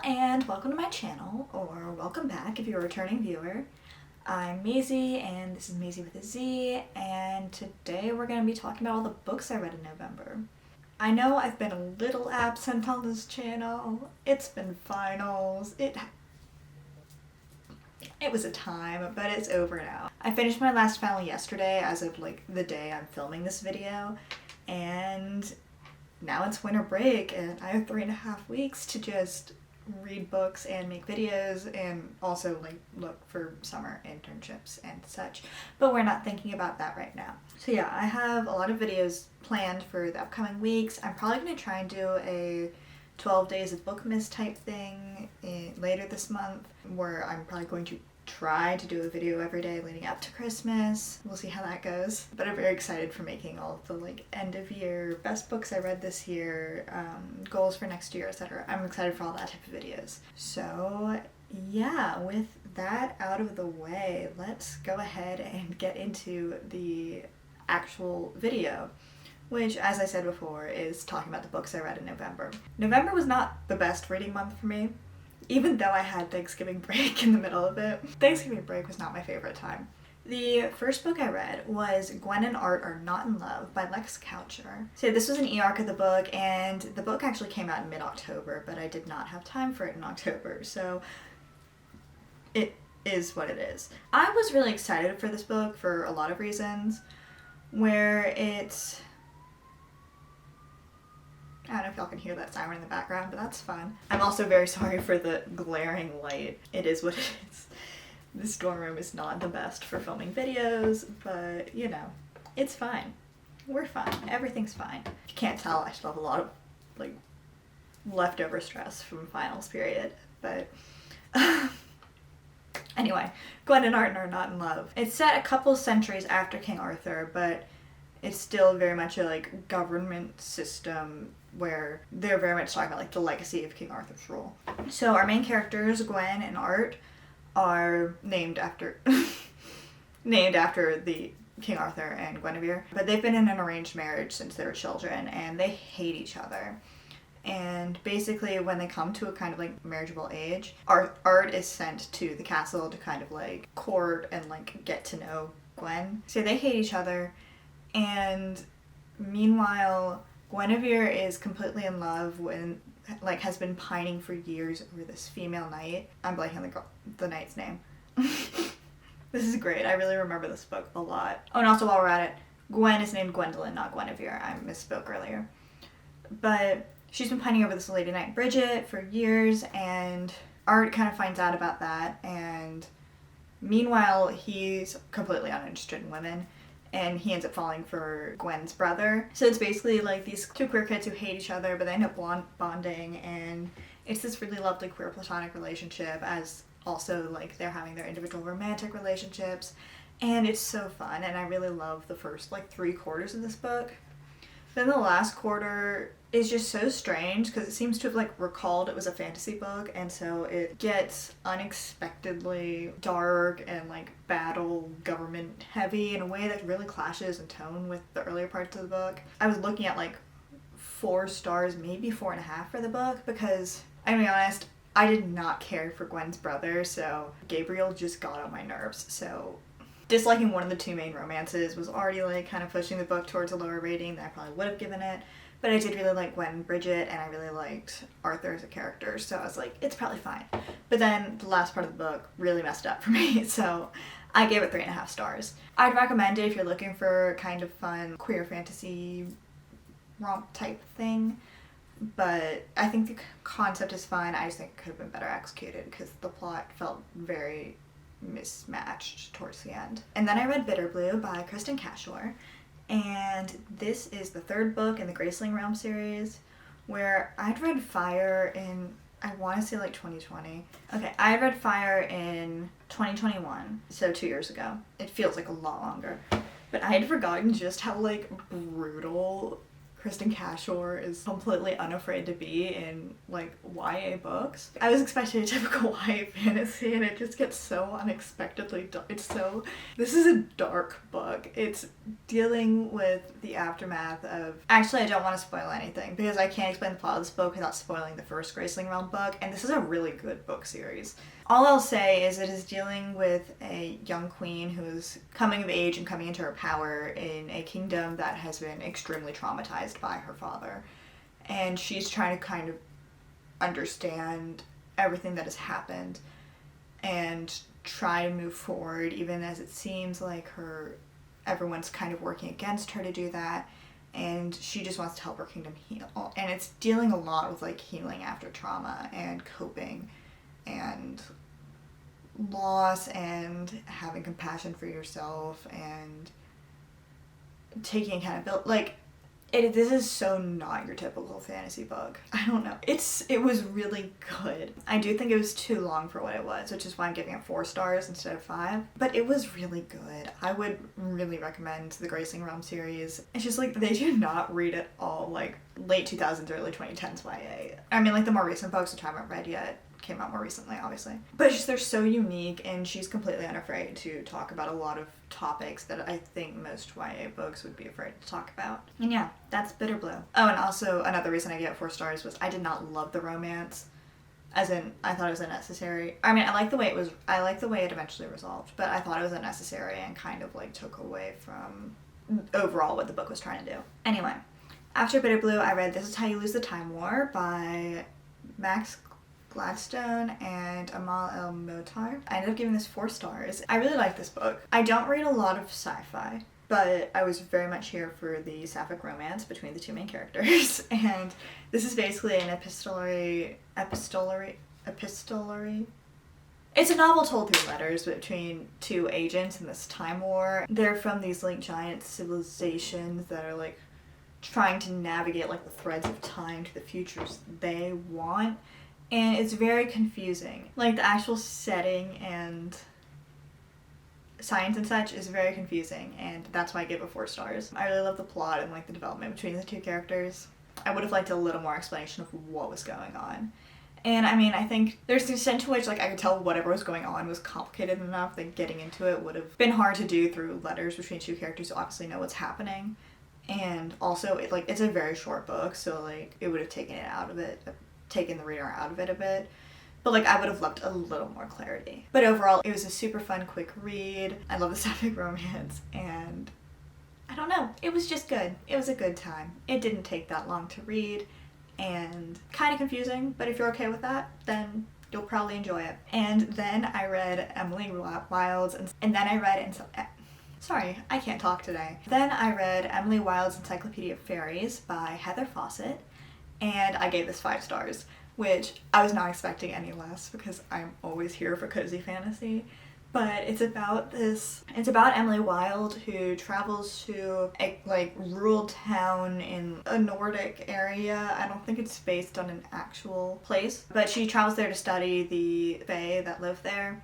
and welcome to my channel, or welcome back if you're a returning viewer. I'm Maisie, and this is Maisie with a Z, and today we're going to be talking about all the books I read in November. I know I've been a little absent on this channel. It's been finals. It was a time, but it's over now. I finished my last final yesterday as of the day I'm filming this video, and now it's winter break and I have 3.5 weeks to just read books and make videos and also look for summer internships and such. But we're not thinking about that right now. So yeah, I have a lot of videos planned for the upcoming weeks. I'm probably going to try and do a 12 days of Bookmas type thing later this month, where I'm probably going to try to do a video every day leading up to Christmas. We'll see how that goes. But I'm very excited for making all of the end of year best books I read this year, goals for next year, etc. I'm excited for all that type of videos. So yeah, with that out of the way, let's go ahead and get into the actual video, which, as I said before, is talking about the books I read in November. November was not the best reading month for me, even though I had Thanksgiving break in the middle of it. Thanksgiving break was not my favorite time. The first book I read was Gwen and Art Are Not in Love by Lex Coucher. So this was an e-arc of the book, and the book actually came out in mid-October, but I did not have time for it in October, so it is what it is. I was really excited for this book for a lot of reasons, where it's... I don't know if y'all can hear that siren in the background, but that's fun. I'm also very sorry for the glaring light. It is what it is. This dorm room is not the best for filming videos, but you know, it's fine. We're fine. Everything's fine. If you can't tell, I still have a lot of leftover stress from finals period, but anyway, Gwen and Art Are Not in Love. It's set a couple centuries after King Arthur, but it's still very much a government system where they're very much talking about the legacy of King Arthur's rule. So our main characters, Gwen and Art, are named after the King Arthur and Guinevere, but they've been in an arranged marriage since they were children, and they hate each other. And basically, when they come to a kind of marriageable age, Art is sent to the castle to kind of court and get to know Gwen. So they hate each other, and meanwhile, Guinevere is completely in love with, has been pining for years over this female knight. I'm blanking on the knight's name. This is great. I really remember this book a lot. Oh, and also while we're at it, Gwen is named Gwendolyn, not Guinevere. I misspoke earlier. But she's been pining over this lady knight, Bridget, for years, and Art kind of finds out about that, and meanwhile, he's completely uninterested in women, and he ends up falling for Gwen's brother. So it's basically these two queer kids who hate each other, but they end up bonding, and it's this really lovely queer platonic relationship, as also they're having their individual romantic relationships, and it's so fun, and I really love the first 3/4 of this book. Then the last quarter is just so strange because it seems to have recalled it was a fantasy book, and so it gets unexpectedly dark and battle government heavy in a way that really clashes in tone with the earlier parts of the book. I was looking at 4 stars, maybe 4.5 for the book, because I'm gonna be honest, I did not care for Gwen's brother, so Gabriel just got on my nerves. So disliking one of the two main romances was already kind of pushing the book towards a lower rating than I probably would have given it. But I did really like Gwen and Bridget, and I really liked Arthur as a character, so I was it's probably fine. But then the last part of the book really messed up for me, so I gave it 3.5 stars. I'd recommend it if you're looking for kind of fun queer fantasy romp type thing, but I think the concept is fine. I just think it could have been better executed because the plot felt very mismatched towards the end. And then I read Bitter Blue by Kristen Cashore, and this is the 3rd book in the Graceling Realm series, where I'd read Fire in, I want to say 2020. Okay, I read Fire in 2021, so 2 years ago. It feels a lot longer. But I had forgotten just how brutal Kristen Cashore is completely unafraid to be in like YA books. I was expecting a typical YA fantasy and it just gets so unexpectedly dark. This is a dark book. It's dealing with the aftermath of, actually I don't want to spoil anything because I can't explain the plot of this book without spoiling the first Graceling Realm book, and this is a really good book series. All I'll say is it is dealing with a young queen who is coming of age and coming into her power in a kingdom that has been extremely traumatized by her father. And she's trying to kind of understand everything that has happened and try to move forward, even as it seems like everyone's kind of working against her to do that. And she just wants to help her kingdom heal. And it's dealing a lot with like healing after trauma and coping and loss and having compassion for yourself and taking accountability. Like, this is so not your typical fantasy book. I don't know. It was really good. I do think it was too long for what it was, which is why I'm giving it 4 stars instead of 5. But it was really good. I would really recommend the Graceling Realm series. It's just like, they do not read at all like late 2000s, early 2010s YA. I mean, like the more recent books, which I haven't read yet, came out more recently, obviously. But it's just, they're so unique, and she's completely unafraid to talk about a lot of topics that I think most YA books would be afraid to talk about. And yeah, that's Bitter Blue. Oh, and also another reason I gave it 4 stars was I did not love the romance. As in, I thought it was unnecessary. I mean, I like the way it eventually resolved, but I thought it was unnecessary and kind of like took away from overall what the book was trying to do. Anyway, after Bitter Blue, I read This Is How You Lose the Time War by Max Gladstone and Amal El-Motar. I ended up giving this 4 stars. I really like this book. I don't read a lot of sci-fi, but I was very much here for the sapphic romance between the 2 main characters. And this is basically an epistolary. It's a novel told through letters between 2 agents in this time war. They're from these like giant civilizations that are like trying to navigate like the threads of time to the futures they want. And it's very confusing. Like, the actual setting and science and such is very confusing, and that's why I give it 4 stars. I really love the plot and, like, the development between the 2 characters. I would have liked a little more explanation of what was going on. And, I mean, I think there's an extent to which, like, I could tell whatever was going on was complicated enough that getting into it would have been hard to do through letters between 2 characters who obviously know what's happening. And also, it's a very short book, so, like, it would have taken the reader out of it a bit, but like I would have loved a little more clarity. But overall, it was a super fun, quick read. I love the sapphic romance, and I don't know, it was just good. It was a good time. It didn't take that long to read, and kind of confusing, but if you're okay with that, then you'll probably enjoy it. And then I read Emily Wilde's, and then I read Sorry, I can't talk today. Then I read Emily Wilde's Encyclopedia of Fairies by Heather Fawcett, and I gave this 5 stars, which I was not expecting any less because I'm always here for cozy fantasy. But it's about Emily Wilde, who travels to a like rural town in a Nordic area. I don't think it's based on an actual place, but she travels there to study the fae that live there,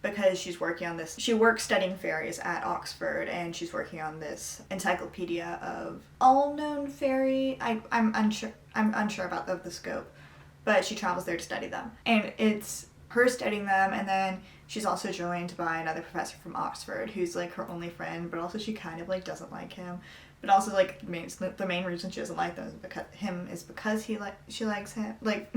because she's working on this. She works studying fairies at Oxford, and she's working on this encyclopedia of all known fairy. I'm unsure about the scope, but she travels there to study them. And it's her studying them, and then she's also joined by another professor from Oxford who's like her only friend, but also she kind of like doesn't like him. But also like the main reason she doesn't like them is because she likes him. Like,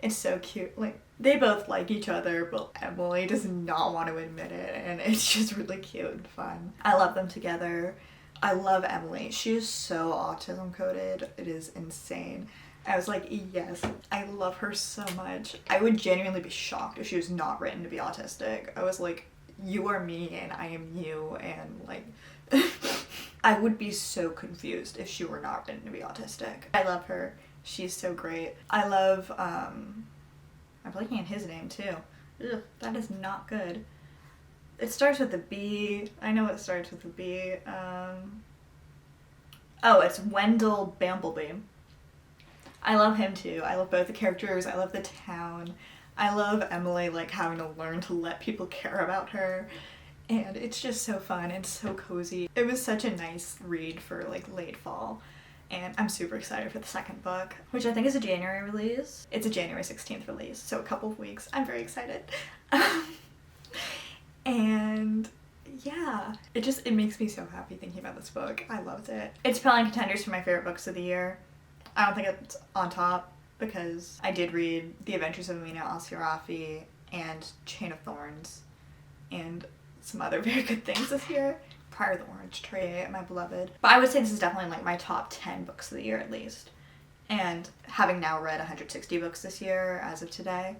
it's so cute. Like, they both like each other, but Emily does not want to admit it, and it's just really cute and fun. I love them together. I love Emily. She is so autism coded. It is insane. I was like, yes, I love her so much. I would genuinely be shocked if she was not written to be autistic. I was like, you are me and I am you, and like, I would be so confused if she were not written to be autistic. I love her. She's so great. I love, I'm blanking on his name too. Ugh, that is not good. It starts with a B. I know it starts with a B. Oh, it's Wendell Bambleby. I love him too. I love both the characters. I love the town. I love Emily, like, having to learn to let people care about her. And it's just so fun and so cozy. It was such a nice read for, like, late fall. And I'm super excited for the second book, which I think is a January release. It's a January 16th release, so a couple of weeks. I'm very excited. And yeah, it makes me so happy thinking about this book. I loved it. It's probably contenders for my favorite books of the year. I don't think it's on top because I did read The Adventures of Amina Al-Sirafi and Chain of Thorns and some other very good things this year. Prior to the Orange Tree, my beloved. But I would say this is definitely like my top 10 books of the year at least. And having now read 160 books this year as of today,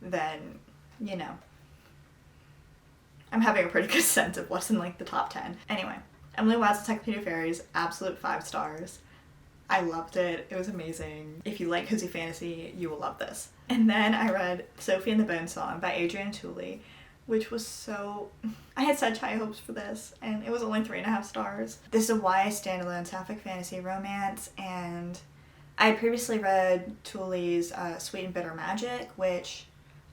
then, you know, I'm having a pretty good sense of what's in like the top 10. Anyway, Emily Wilde's Encyclopedia of Fairies, absolute 5 stars. I loved it. It was amazing. If you like cozy fantasy, you will love this. And then I read Sophie and the Bone Song by Adrienne Tooley, which was so... I had such high hopes for this, and it was only 3.5 stars. This is a YA standalone sapphic fantasy romance, and I had previously read Tooley's Sweet and Bitter Magic, which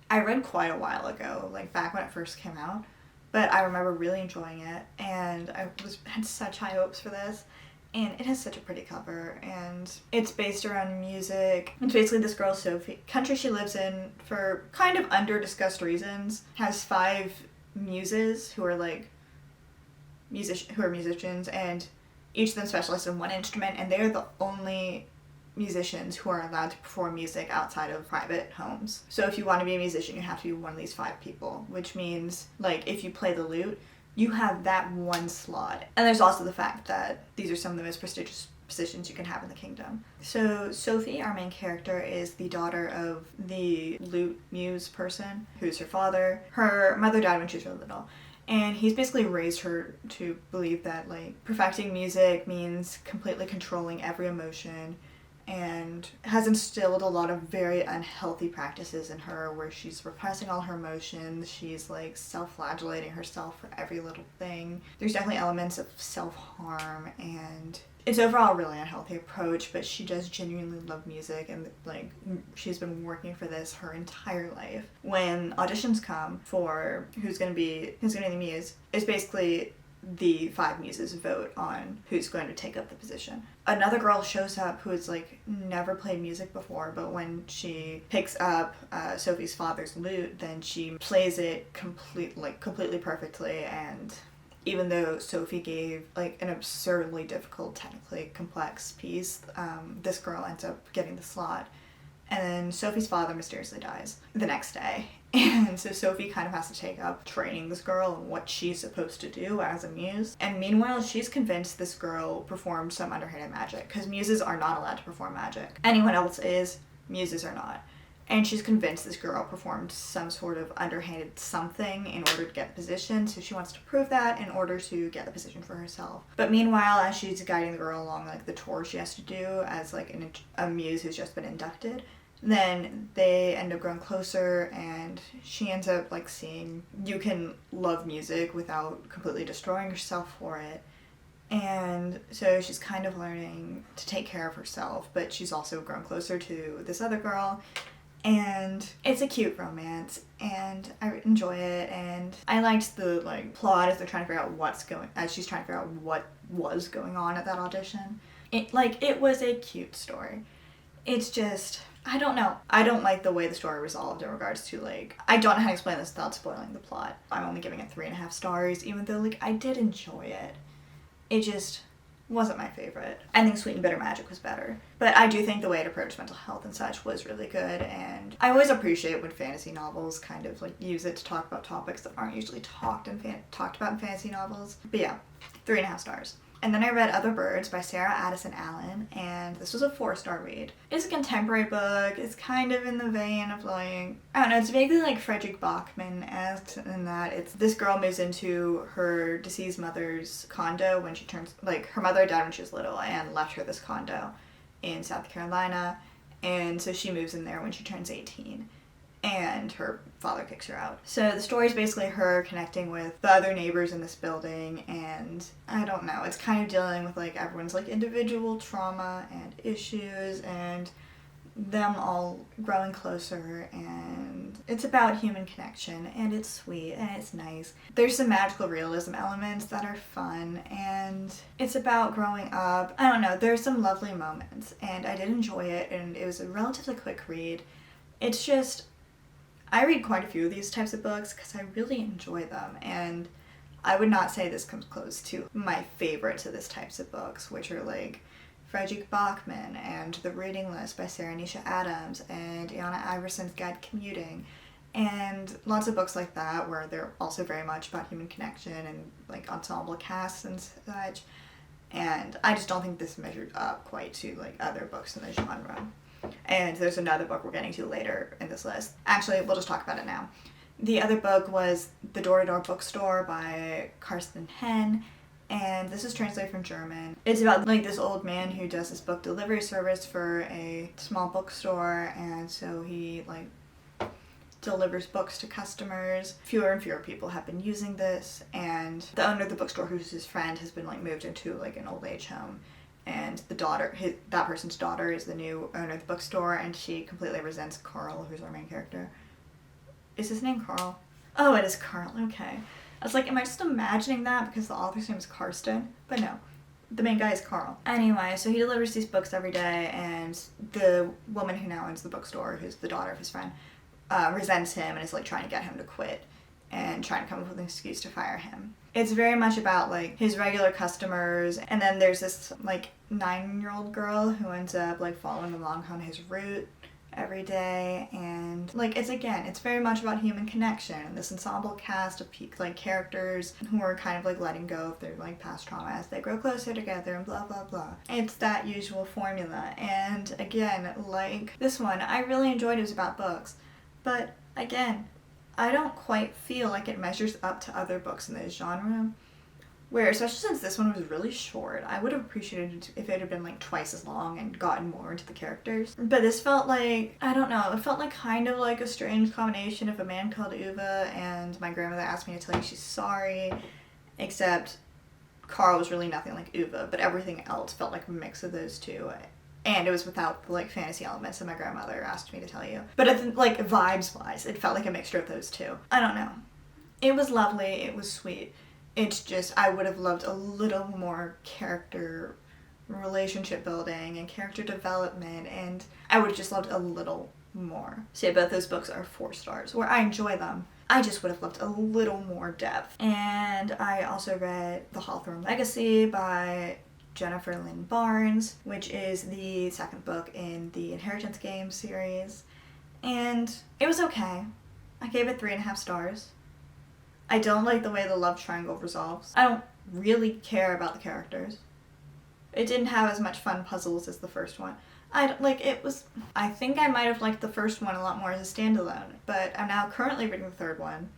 I read quite a while ago, like back when it first came out, but I remember really enjoying it, and I had such high hopes for this. And it has such a pretty cover, and it's based around music. It's basically this girl, Sophie, country she lives in for kind of under-discussed reasons, has 5 muses who are like musicians, and each of them specialize in one instrument, and they're the only musicians who are allowed to perform music outside of private homes. So if you want to be a musician, you have to be one of these 5 people, which means, like, if you play the lute, you have that one slot. And there's also the fact that these are some of the most prestigious positions you can have in the kingdom. So Sophie, our main character, is the daughter of the lute muse person, who's her father. Her mother died when she was really little. And he's basically raised her to believe that, like, perfecting music means completely controlling every emotion, and has instilled a lot of very unhealthy practices in her where she's repressing all her emotions, she's like self-flagellating herself for every little thing. There's definitely elements of self-harm, and it's overall a really unhealthy approach, but she does genuinely love music, and like she's been working for this her entire life. When auditions come for who's gonna be the muse, it's basically the 5 muses vote on who's going to take up the position. Another girl shows up who has like never played music before, but when she picks up Sophie's father's lute, then she plays it completely perfectly. And even though Sophie gave like an absurdly difficult, technically complex piece, this girl ends up getting the slot. And then Sophie's father mysteriously dies the next day. And so Sophie kind of has to take up training this girl and what she's supposed to do as a muse. And meanwhile, she's convinced this girl performed some underhanded magic, because muses are not allowed to perform magic. Anyone else is, muses are not. And she's convinced this girl performed some sort of underhanded something in order to get the position, so she wants to prove that in order to get the position for herself. But meanwhile, as she's guiding the girl along like the tour she has to do as like a muse who's just been inducted, then they end up growing closer, and she ends up like seeing you can love music without completely destroying yourself for it. And so she's kind of learning to take care of herself, but she's also grown closer to this other girl. And it's a cute romance, and I enjoy it, and I liked the like plot as they're trying to figure out as she's trying to figure out what was going on at that audition. It was a cute story. It's just, I don't know. I don't like the way the story resolved in regards to like, I don't know how to explain this without spoiling the plot. I'm only giving it 3.5 stars, even though like I did enjoy it. It just wasn't my favorite. I think Sweet and Bitter Magic was better. But I do think the way it approached mental health and such was really good, and I always appreciate when fantasy novels kind of like use it to talk about topics that aren't usually talked about in fantasy novels. But yeah, 3.5 stars. And then I read Other Birds by Sarah Addison Allen, and this was a 4-star read. It's a contemporary book. It's kind of in the vein of like, I don't know, it's vaguely like Frederick Bachman-esque in that it's this girl moves into her deceased mother's condo when she turns, like her mother died when she was little and left her this condo in South Carolina, and so she moves in there when she turns 18. And her father kicks her out. So the story is basically her connecting with the other neighbors in this building, and I don't know, it's kind of dealing with like everyone's like individual trauma and issues, and them all growing closer and and it's about human connection, and it's sweet, and it's nice. There's some magical realism elements that are fun, and it's about growing up. I don't know, there's some lovely moments, and I did enjoy it, and it was a relatively quick read. It's just, I read quite a few of these types of books because I really enjoy them, and I would not say this comes close to my favorites of this types of books, which are like Frederick Bachman and The Reading List by Sarah Nisha Adams and Anna Iverson's Guide to Commuting, and lots of books like that where they're also very much about human connection and like ensemble casts and such. And I just don't think this measured up quite to like other books in the genre. And there's another book we're getting to later in this list. Actually, we'll just talk about it now. The other book was The Door-to-Door Bookstore by Karsten Henn, and this is translated from German. It's about like this old man who does this book delivery service for a small bookstore, and so he like delivers books to customers. Fewer and fewer people have been using this, and the owner of the bookstore, who's his friend, has been like moved into like an old age home. And the daughter, that person's daughter, is the new owner of the bookstore, and she completely resents Carl, who's our main character. Is his name Carl? Oh, it is Carl, okay. I was like, am I just imagining that because the author's name is Karsten? But no, the main guy is Carl. Anyway, so he delivers these books every day, and the woman who now owns the bookstore, who's the daughter of his friend, resents him and is like trying to get him to quit and trying to come up with an excuse to fire him. It's very much about like his regular customers, and then there's this like 9-year-old girl who ends up like following along on his route every day, and like it's very much about human connection and this ensemble cast of like characters who are kind of like letting go of their like past trauma as they grow closer together and blah blah blah. It's that usual formula, and again, like this one, I really enjoyed. It was about books, but again, I don't quite feel like it measures up to other books in this genre, where, especially since this one was really short, I would have appreciated it if it had been like twice as long and gotten more into the characters. But this felt like, I don't know, it felt like kind of like a strange combination of A Man Called Uva and My Grandmother Asked Me to Tell You She's Sorry, except Carl was really nothing like Uva, but everything else felt like a mix of those two. And it was without the like fantasy elements that My Grandmother Asked Me to Tell You. But like vibes-wise, it felt like a mixture of those two. I don't know. It was lovely, it was sweet. It's just, I would have loved a little more character relationship building and character development, and I would have just loved a little more. So yeah, both those books are 4 stars, where I enjoy them. I just would have loved a little more depth. And I also read The Hawthorne Legacy by Jennifer Lynn Barnes, which is the second book in the Inheritance Games series. And it was okay. I gave it 3.5 stars. I don't like the way the love triangle resolves. I don't really care about the characters. It didn't have as much fun puzzles as the first one. I think I might have liked the first one a lot more as a standalone, but I'm now currently reading the third one.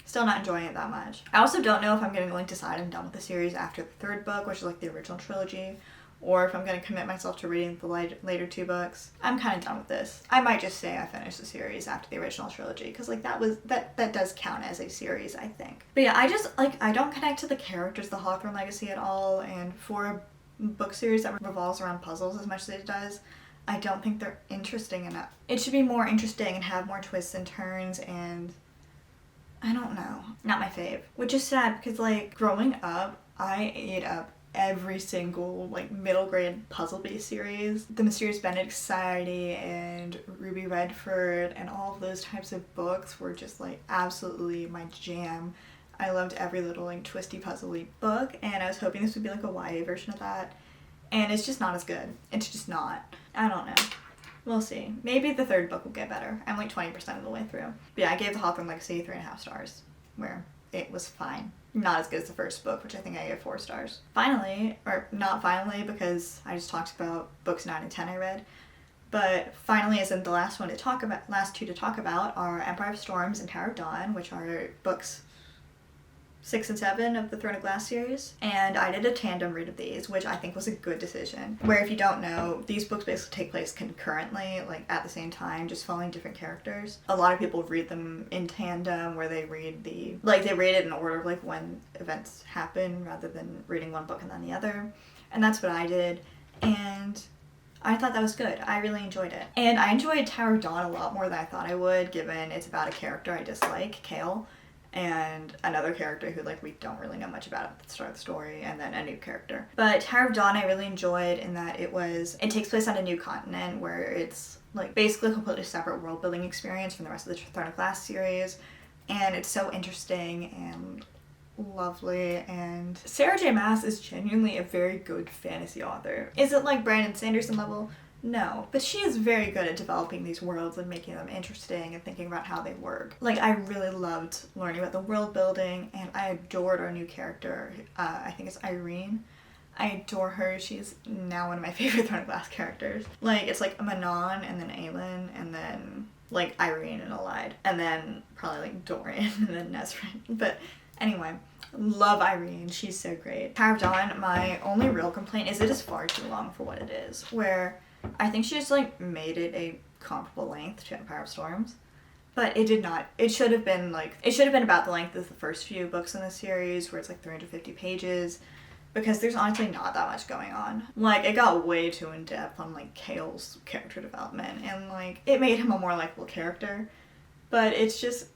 Still not enjoying it that much. I also don't know if I'm going to decide I'm done with the series after the third book, which is like the original trilogy, or if I'm going to commit myself to reading the later 2 books. I'm kind of done with this. I might just say I finished the series after the original trilogy, because like that does count as a series, I think. But yeah, I don't connect to the characters of the Hawthorne Legacy at all, and for a book series that revolves around puzzles as much as it does, I don't think they're interesting enough. It should be more interesting and have more twists and turns, and I don't know. Not my fave. Which is sad, because like growing up, I ate up every single like middle grade puzzle-based series. The Mysterious Benedict Society and Ruby Redford and all of those types of books were just like absolutely my jam. I loved every little like twisty puzzly book, and I was hoping this would be like a YA version of that, and it's just not as good. It's just not. I don't know. We'll see. Maybe the third book will get better. I'm like 20% of the way through. But yeah, I gave The Hawthorne Legacy 3.5 stars, where it was fine. Not as good as the first book, which I think I gave 4 stars. Finally, or not finally, because I just talked about books 9 and 10 I read, but finally, as in the last 2 to talk about are Empire of Storms and Tower of Dawn, which are books 6 and 7 of the Throne of Glass series, and I did a tandem read of these, which I think was a good decision. Where, if you don't know, these books basically take place concurrently, like at the same time, just following different characters. A lot of people read them in tandem, where they read it in order of like when events happen, rather than reading one book and then the other, and that's what I did. And I thought that was good. I really enjoyed it. And I enjoyed Tower of Dawn a lot more than I thought I would, given it's about a character I dislike, Kale, and another character who, like, we don't really know much about at the start of the story, and then a new character. But Tower of Dawn I really enjoyed in that it takes place on a new continent where it's, like, basically a completely separate world-building experience from the rest of the Throne of Glass series, and it's so interesting and lovely, and Sarah J. Maas is genuinely a very good fantasy author. Is it like Brandon Sanderson level? No, but she is very good at developing these worlds and making them interesting and thinking about how they work. Like, I really loved learning about the world building, and I adored our new character. I think it's Irene. I adore her. She's now one of my favorite Throne of Glass characters. Like, it's like Manon and then Aelin and then like Irene and Alide and then probably like Dorian and then Nesrin. But anyway, love Irene. She's so great. Tower of Dawn, my only real complaint is it is far too long for what it is. Where I think she just like made it a comparable length to Empire of Storms. But it did not. It should have been about the length of the first few books in the series where it's like 350 pages. Because there's honestly not that much going on. Like, it got way too in-depth on, like, Kale's character development. And, like, it made him a more likable character. But it's just,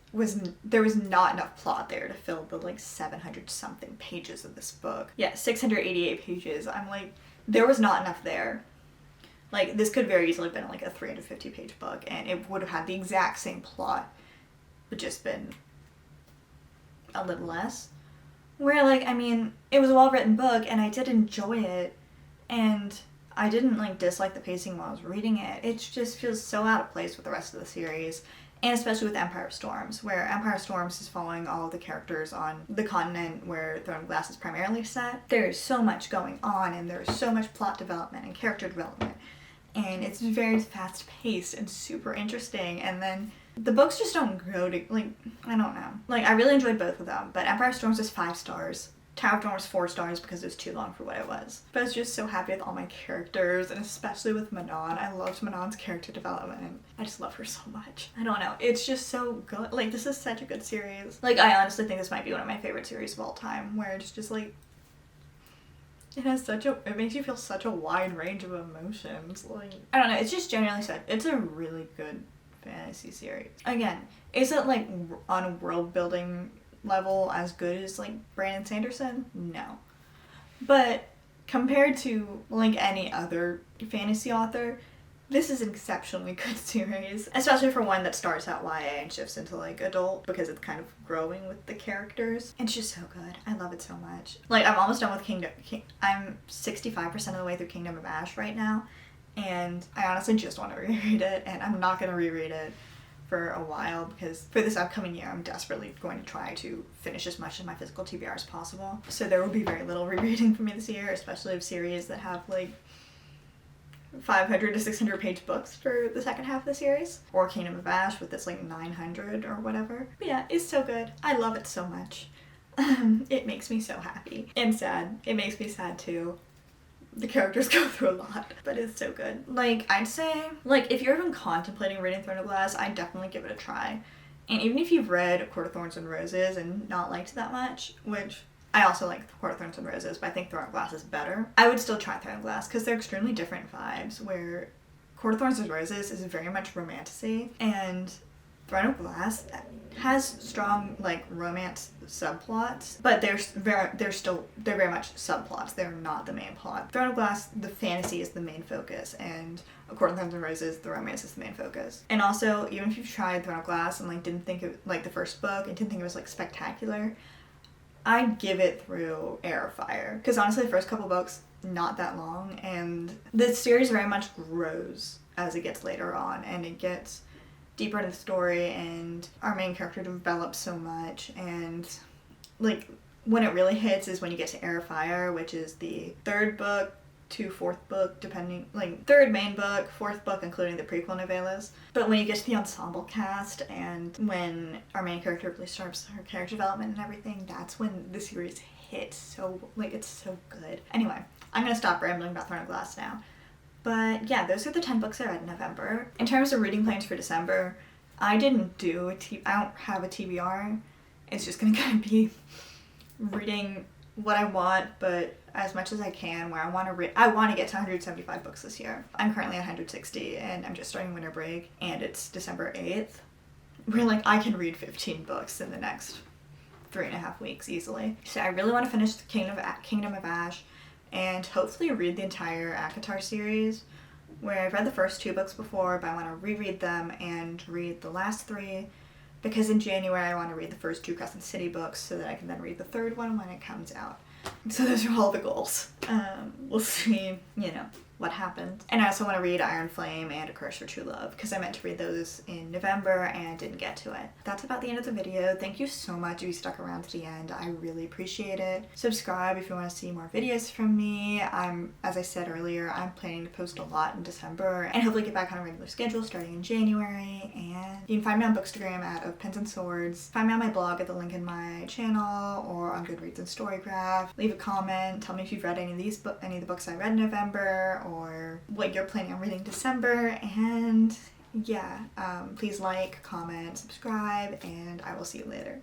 there was not enough plot there to fill the, like, 700-something pages of this book. Yeah, 688 pages. I'm like, there was not enough there. Like, this could very easily have been, like, a 350-page book. And it would have had the exact same plot. But just been a little less. Where, like, I mean, it was a well-written book, and I did enjoy it, and I didn't, like, dislike the pacing while I was reading it. It just feels so out of place with the rest of the series, and especially with Empire of Storms, where Empire of Storms is following all of the characters on the continent where Throne of Glass is primarily set. There's so much going on, and there's so much plot development and character development, and it's very fast-paced and super interesting, and then the books just don't go to, like, I don't know. Like, I really enjoyed both of them, but Empire of Storms is 5 stars. Tower of Dawn was 4 stars because it was too long for what it was. But I was just so happy with all my characters, and especially with Manon. I loved Manon's character development. I just love her so much. I don't know. It's just so good. Like, this is such a good series. Like, I honestly think this might be one of my favorite series of all time, where it's just, like, it makes you feel such a wide range of emotions. Like, I don't know. It's just generally said, it's a really good fantasy series. Again, is it like on a world building level as good as like Brandon Sanderson? No. But compared to like any other fantasy author, this is an exceptionally good series. Especially for one that starts out YA and shifts into like adult because it's kind of growing with the characters. It's just so good. I love it so much. Like, I'm almost done with I'm 65% of the way through Kingdom of Ash right now. And I honestly just want to reread it, and I'm not going to reread it for a while because for this upcoming year I'm desperately going to try to finish as much of my physical TBR as possible. So there will be very little rereading for me this year, especially of series that have like 500 to 600 page books for the second half of the series. Or Kingdom of Ash with its like 900 or whatever. But yeah, it's so good. I love it so much. It makes me so happy. And sad. It makes me sad too. The characters go through a lot, but it's so good. Like, I'd say, like, if you're even contemplating reading Throne of Glass, I'd definitely give it a try. And even if you've read A Court of Thorns and Roses and not liked it that much, which I also like Court of Thorns and Roses, but I think Throne of Glass is better, I would still try Throne of Glass because they're extremely different vibes, where Court of Thorns and Roses is very much romantasy, and Throne of Glass has strong like romance subplots, but they're very much subplots. They're not the main plot. Throne of Glass, the fantasy is the main focus, and A Court of Thorns and Roses, the romance is the main focus. And also, even if you've tried Throne of Glass and like didn't think of like the first book and didn't think it was like spectacular, I'd give it through Heir of Fire, because honestly the first couple books not that long, and the series very much grows as it gets later on, and it gets deeper into the story, and our main character develops so much, and like when it really hits is when you get to Heir of Fire, which is the third book to fourth book, depending, like third main book, fourth book including the prequel novellas. But when you get to the ensemble cast and when our main character really starts her character development and everything, that's when the series hits so, like, it's so good. Anyway, I'm gonna stop rambling about Throne of Glass now. But yeah, those are the 10 books I read in November. In terms of reading plans for December, I didn't do I don't have a TBR. It's just gonna kind of be reading what I want, but as much as I can, where I want to read. I want to get to 175 books this year. I'm currently at 160 and I'm just starting winter break and it's December 8th. We're like, I can read 15 books in the next 3.5 weeks easily. So I really want to finish the Kingdom of Ash and hopefully read the entire ACOTAR series, where I've read the first 2 books before, but I want to reread them and read the last 3, because in January I want to read the first 2 Crescent City books so that I can then read the 3rd one when it comes out. So those are all the goals. We'll see, what happens. And I also want to read Iron Flame and A Curse for True Love, because I meant to read those in November and didn't get to it. That's about the end of the video. Thank you so much if you stuck around to the end. I really appreciate it. Subscribe if you want to see more videos from me. As I said earlier, I'm planning to post a lot in December and hopefully get back on a regular schedule starting in January. And you can find me on Bookstagram at Of Pens and Swords. Find me on my blog at the link in my channel or on Goodreads and Storycraft. Leave a comment. Tell me if you've read any of the books I read in November, or what you're planning on reading December. And yeah, please like, comment, subscribe, and I will see you later.